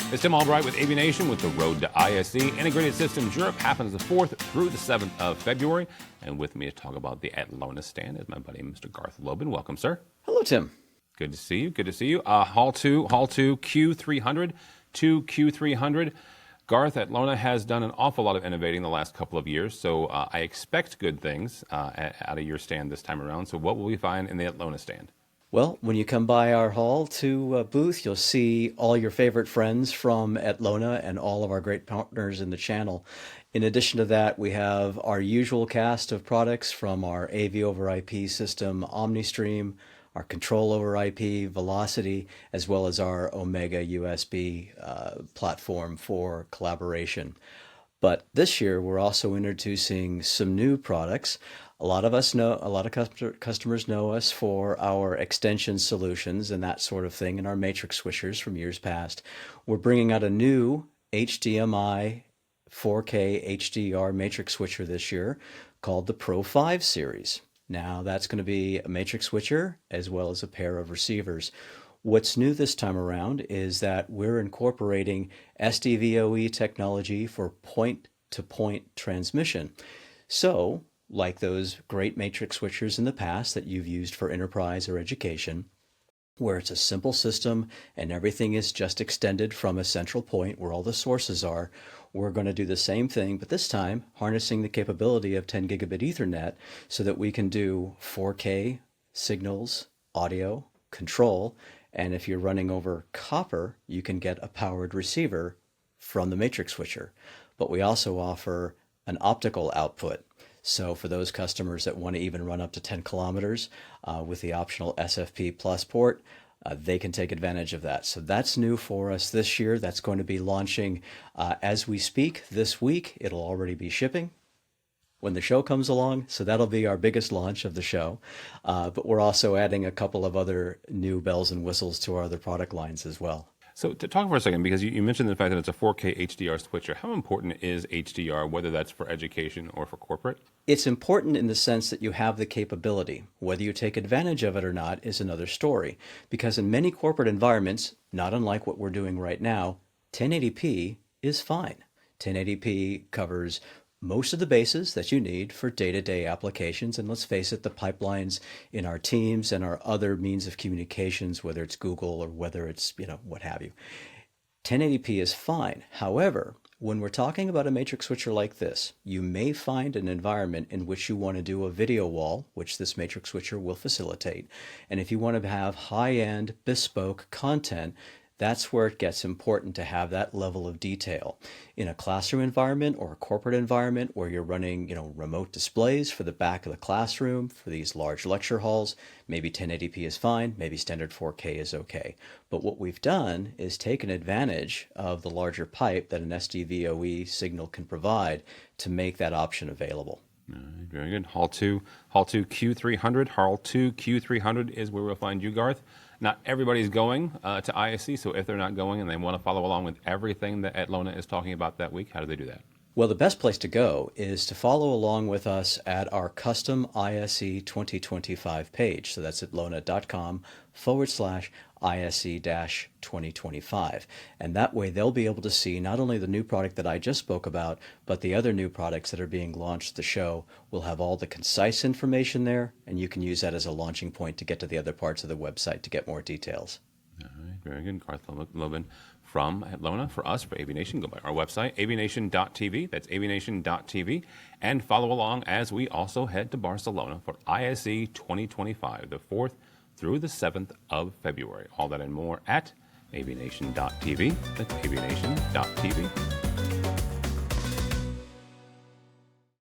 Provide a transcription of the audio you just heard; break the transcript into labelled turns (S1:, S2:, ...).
S1: It's Tim Albright with AVNation with the Road to ISE. Integrated Systems Europe happens the 4th through the 7th of February. And with me to talk about the Atlona stand is my buddy, Mr. Garth Lobban. Welcome, sir.
S2: Hello, Tim.
S1: Good to see you. Good to see you. Hall 2, Q300, 2Q300. Garth, Atlona has done an awful lot of innovating the last couple of years, so I expect good things out of your stand this time around. So what will we find in the Atlona stand?
S2: Well, when you come by our Hall 2 booth, you'll see all your favorite friends from Atlona and all of our great partners in the channel. In addition to that, we have our usual cast of products from our AV over IP system, OmniStream, our control over IP, Velocity, as well as our Omega USB platform for collaboration. But this year, we're also introducing some new products. A lot of customers know us for our extension solutions and that sort of thing, and our matrix switchers from years past. We're bringing out a new HDMI 4K HDR matrix switcher this year called the Pro 5 series. Now, that's going to be a matrix switcher as well as a pair of receivers. What's new this time around is that we're incorporating SDVoE technology for point-to-point transmission. So, like those great matrix switchers in the past that you've used for enterprise or education, where it's a simple system and everything is just extended from a central point where all the sources are, we're going to do the same thing, but this time harnessing the capability of 10 gigabit Ethernet so that we can do 4K signals, audio, control, and if you're running over copper, you can get a powered receiver from the matrix switcher. But we also offer an optical output. So for those customers that want to even run up to 10 kilometers with the optional SFP Plus port, they can take advantage of that. So that's new for us this year. That's going to be launching as we speak this week. It'll already be shipping when the show comes along. So that'll be our biggest launch of the show. But we're also adding a couple of other new bells and whistles to our other product lines as well.
S1: So to talk for a second, because you mentioned the fact that it's a 4K HDR switcher, how important is HDR, whether that's for education or for corporate?
S2: It's important in the sense that you have the capability. Whether you take advantage of it or not is another story. Because in many corporate environments, not unlike what we're doing right now, 1080p is fine. 1080p covers most of the bases that you need for day-to-day applications. And let's face it, the pipelines in our Teams and our other means of communications, whether it's Google or whether it's, what have you, 1080p is fine. However, when we're talking about a matrix switcher like this, you may find an environment in which you want to do a video wall, which this matrix switcher will facilitate. And if you want to have high-end, bespoke content, that's where it gets important to have that level of detail. In a classroom environment or a corporate environment where you're running, remote displays for the back of the classroom, for these large lecture halls, maybe 1080p is fine, maybe standard 4K is okay. But what we've done is taken advantage of the larger pipe that an SDVoE signal can provide to make that option available.
S1: All right, very good. Hall 2 Q300. Hall 2 Q300 is where we'll find you, Garth. Not everybody's going to ISE, so if they're not going and they want to follow along with everything that Atlona is talking about that week, how do they do that?
S2: Well, the best place to go is to follow along with us at our custom ISE 2025 page. So that's atlona.com/ISE-2025. And that way they'll be able to see not only the new product that I just spoke about, but the other new products that are being launched at the show. We'll have all the concise information there, and you can use that as a launching point to get to the other parts of the website to get more details.
S1: All right, very good. Garth Lobban from Atlona. For us, for AVNation, go by our website, avnation.tv. That's avnation.tv. And follow along as we also head to Barcelona for ISE 2025, the 4th through the 7th of February. All that and more at avnation.tv. That's avnation.tv.